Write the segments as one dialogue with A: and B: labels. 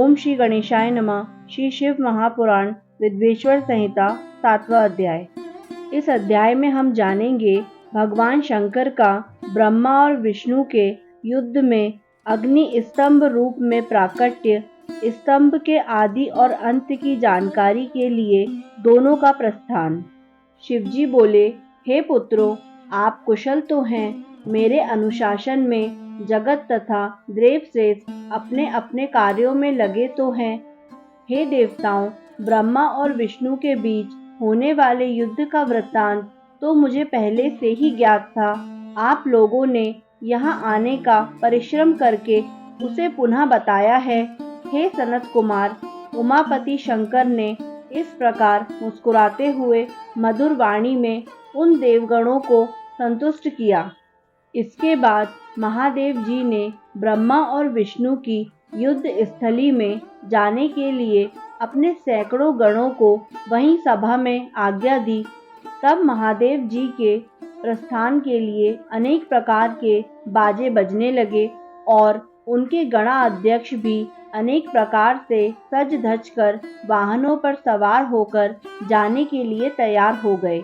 A: ओम श्री गणेशाय नमः। श्री शिव महापुराण विद्वेश्वर संहिता 7वां अध्याय। इस अध्याय में हम जानेंगे भगवान शंकर का ब्रह्मा और विष्णु के युद्ध में अग्नि स्तंभ रूप में प्राकट्य, स्तंभ के आदि और अंत की जानकारी के लिए दोनों का प्रस्थान। शिवजी बोले, हे पुत्रों, आप कुशल तो हैं, मेरे अनुशासन में जगत तथा देवश्रेष्ठ अपने अपने कार्यों में लगे तो हैं। हे देवताओं, ब्रह्मा और विष्णु के बीच होने वाले युद्ध का वृत्तांत तो मुझे पहले से ही ज्ञात था। आप लोगों ने यहाँ आने का परिश्रम करके उसे पुनः बताया है। हे सनत कुमार, उमापति शंकर ने इस प्रकार मुस्कुराते हुए मधुर वाणी में उन देवगणों को संतुष्ट किया। इसके बाद महादेव जी ने ब्रह्मा और विष्णु की युद्ध स्थली में जाने के लिए अपने सैकड़ों गणों को वहीं सभा में आज्ञा दी। तब महादेव जी के प्रस्थान के लिए अनेक प्रकार के बाजे बजने लगे और उनके गणाध्यक्ष भी अनेक प्रकार से सज धज कर वाहनों पर सवार होकर जाने के लिए तैयार हो गए।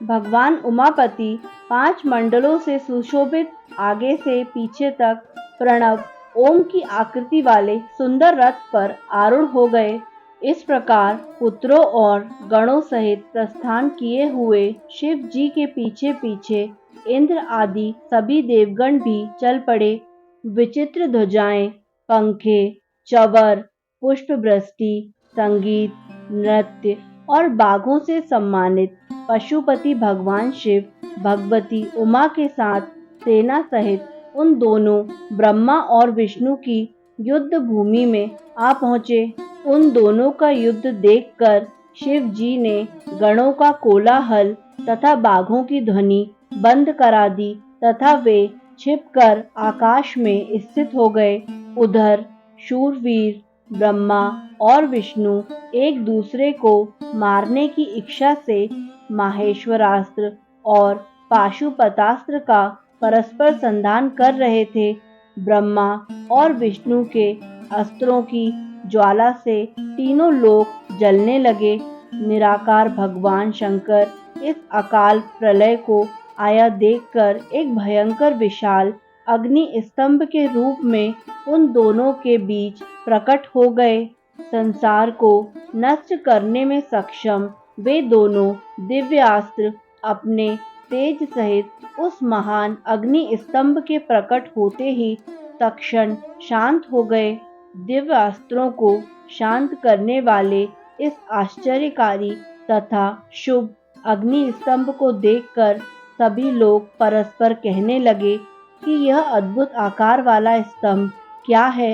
A: भगवान उमापति 5 मंडलों से सुशोभित आगे से पीछे तक प्रणव ओम की आकृति वाले सुंदर रथ पर आरूढ़ हो गए। इस प्रकार पुत्रों और गणों सहित प्रस्थान किए हुए शिव जी के पीछे पीछे इंद्र आदि सभी देवगण भी चल पड़े। विचित्र ध्वजाएं, पंखे, चवर, पुष्प वृष्टि, संगीत, नृत्य और बाघों से सम्मानित पशुपति भगवान शिव भगवती उमा के साथ सेना सहित उन दोनों ब्रह्मा और विष्णु की युद्ध भूमि में आ पहुँचे। उन दोनों का युद्ध देखकर शिव जी ने गणों का कोलाहल तथा बाघों की ध्वनि बंद करा दी तथा वे छिपकर आकाश में स्थित हो गए। उधर शूरवीर ब्रह्मा और विष्णु एक दूसरे को मारने की इच्छा से माहेश्वरास्त्र और पाशुपतास्त्र का परस्पर संधान कर रहे थे। ब्रह्मा और विष्णु के अस्त्रों की ज्वाला से तीनों लोक जलने लगे। निराकार भगवान शंकर इस अकाल प्रलय को आया देखकर एक भयंकर विशाल अग्नि स्तंभ के रूप में उन दोनों के बीच प्रकट हो गए। संसार को नष्ट करने में सक्षम वे दोनों दिव्यास्त्र अपने तेज सहित उस महान अग्नि स्तंभ के प्रकट होते ही तत्क्षण शांत हो गए। दिव्यास्त्रों को शांत करने वाले इस आश्चर्यकारी तथा शुभ अग्नि स्तंभ को देखकर सभी लोग परस्पर कहने लगे कि यह अद्भुत आकार वाला स्तंभ क्या है।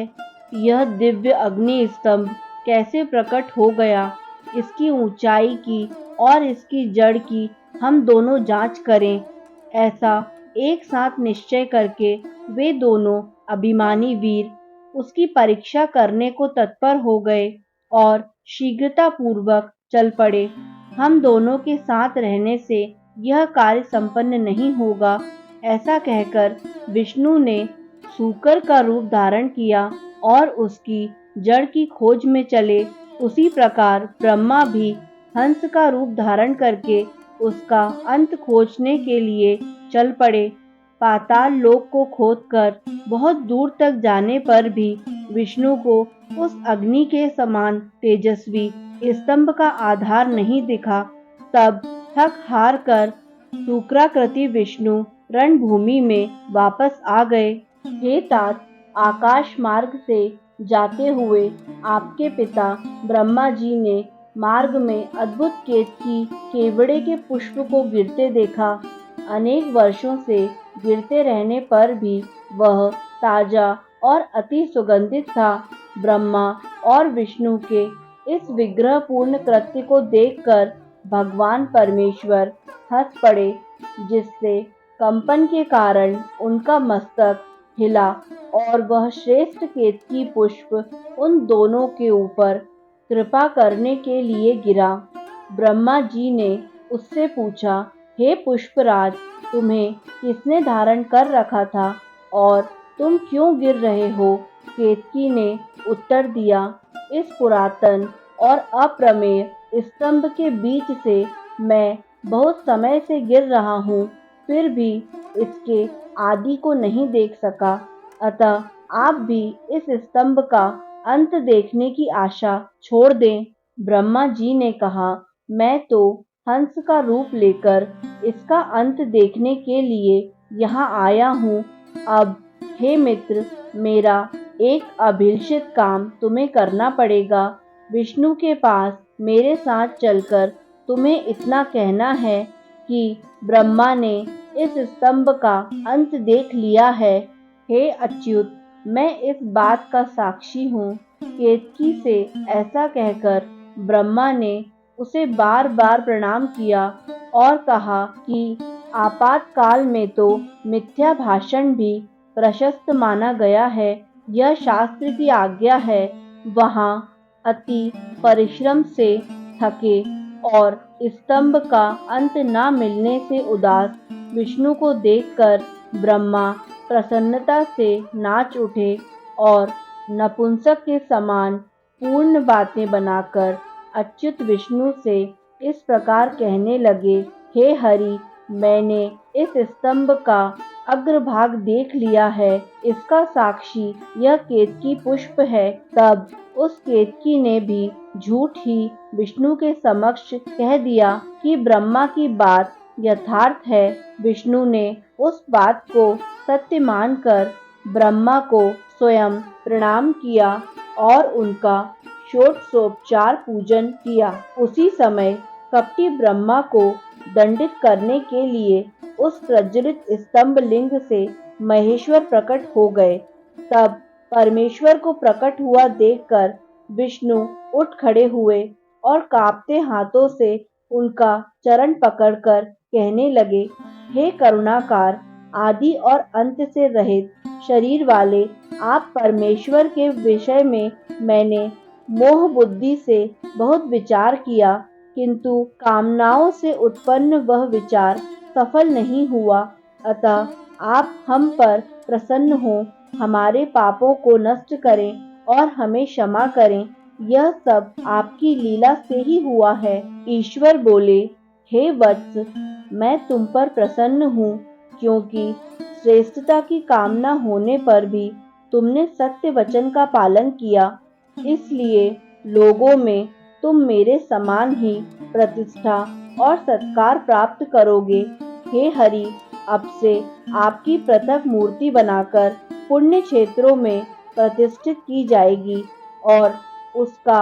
A: यह दिव्य अग्नि स्तंभ कैसे प्रकट हो गया, इसकी ऊंचाई की और इसकी जड़ की हम दोनों जांच करें। ऐसा एक साथ निश्चय करके वे दोनों अभिमानी वीर उसकी परीक्षा करने को तत्पर हो गए और शीघ्रता पूर्वक चल पड़े। हम दोनों के साथ रहने से यह कार्य संपन्न नहीं होगा, ऐसा कहकर विष्णु ने सूकर का रूप धारण किया और उसकी जड़ की खोज में चले। उसी प्रकार ब्रह्मा भी हंस का रूप धारण करके उसका अंत खोजने के लिए चल पड़े। पाताल लोक को खोदकर बहुत दूर तक जाने पर भी विष्णु को उस अग्नि के समान तेजस्वी स्तंभ का आधार नहीं दिखा। तब थक हार कर शुक्राकृति विष्णु रणभूमि में वापस आ गए। हे तात, आकाश मार्ग से जाते हुए आपके पिता ब्रह्मा जी ने मार्ग में अद्भुत केतकी केवड़े के पुष्प को गिरते देखा। अनेक वर्षों से गिरते रहने पर भी वह ताजा और अति सुगंधित था। ब्रह्मा और विष्णु के इस विग्रहपूर्ण कृत्य को देखकर भगवान परमेश्वर हंस पड़े, जिससे कंपन के कारण उनका मस्तक हिला और वह श्रेष्ठ केतकी पुष्प उन दोनों के ऊपर कृपा करने के लिए गिरा। ब्रह्मा जी ने उससे पूछा, हे पुष्पराज, तुम्हें किसने धारण कर रखा था और तुम क्यों गिर रहे हो? केतकी ने उत्तर दिया, इस पुरातन और अप्रमेय स्तंभ के बीच से मैं बहुत समय से गिर रहा हूँ, फिर भी इसके आदि को नहीं देख सका। अतः आप भी इस स्तंभ का अंत देखने की आशा छोड़ दें। ब्रह्मा जी ने कहा, मैं तो हंस का रूप लेकर इसका अंत देखने के लिए यहाँ आया हूँ। अब हे मित्र, मेरा एक अभिलषित काम तुम्हें करना पड़ेगा। विष्णु के पास मेरे साथ चलकर तुम्हें इतना कहना है कि ब्रह्मा ने इस स्तंभ का अंत देख लिया है। हे अच्युत, मैं इस बात का साक्षी हूँ। केतकी से ऐसा कहकर ब्रह्मा ने उसे बार बार प्रणाम किया और कहा कि आपातकाल में तो मिथ्या भाषण भी प्रशस्त माना गया है, यह शास्त्र की आज्ञा है। वहाँ अति परिश्रम से थके और स्तंभ का अंत न मिलने से उदास विष्णु को देखकर ब्रह्मा प्रसन्नता से नाच उठे और नपुंसक के समान पूर्ण बातें बनाकर अच्युत विष्णु से इस प्रकार कहने लगे, हे हरि, मैंने इस स्तंभ का अग्रभाग देख लिया है, इसका साक्षी यह केतकी पुष्प है। तब उस केतकी ने भी झूठ ही विष्णु के समक्ष कह दिया कि ब्रह्मा की बात यथार्थ है। विष्णु ने उस बात को सत्य मानकर ब्रह्मा को स्वयं प्रणाम किया और उनका षोडशोपचार पूजन किया। उसी समय कपटी ब्रह्मा को दंडित करने के लिए उस प्रज्वलित स्तंभ लिंग से महेश्वर प्रकट हो गए। तब परमेश्वर को प्रकट हुआ देखकर विष्णु उठ खड़े हुए और कांपते हाथों से उनका चरण पकड़कर कहने लगे, हे करुणाकार, आदि और अंत से रहित शरीर वाले आप परमेश्वर के विषय में मैंने मोह बुद्धि से बहुत विचार किया, किंतु कामनाओं से उत्पन्न वह विचार सफल नहीं हुआ। अतः आप हम पर प्रसन्न हो, हमारे पापों को नष्ट करें और हमें क्षमा करें। यह सब आपकी लीला से ही हुआ है। ईश्वर बोले, हे वत्स, मैं तुम पर प्रसन्न हूँ, क्योंकि श्रेष्ठता की कामना होने पर भी तुमने सत्य वचन का पालन किया, इसलिए लोगों में तुम मेरे समान ही प्रतिष्ठा और सत्कार प्राप्त करोगे। हे हरि, अब से आपकी पृथक मूर्ति बनाकर पुण्य क्षेत्रों में प्रतिष्ठित की जाएगी और उसका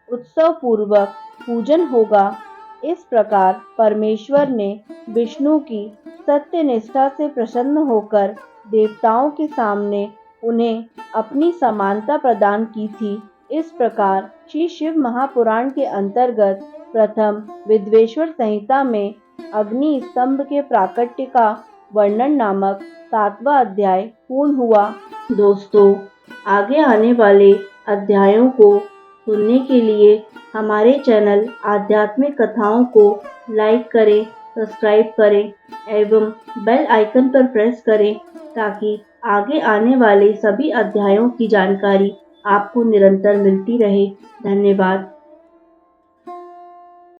A: उत्सव पूर्वक पूजन होगा। इस प्रकार परमेश्वर ने विष्णु की सत्य निष्ठा से प्रसन्न होकर देवताओं के सामने उन्हें अपनी समानता प्रदान की थी। इस प्रकार श्री शिव महापुराण के अंतर्गत प्रथम विद्वेश्वर संहिता में अग्नि स्तंभ के प्राकट्य का वर्णन नामक 7वां अध्याय पूर्ण हुआ। दोस्तों, आगे आने वाले अध्यायों को सुनने के लिए हमारे चैनल आध्यात्मिक कथाओं को लाइक करें, सब्सक्राइब करें एवं बेल आइकन पर प्रेस करें ताकि आगे आने वाले सभी अध्यायों की जानकारी आपको निरंतर मिलती रहे। धन्यवाद।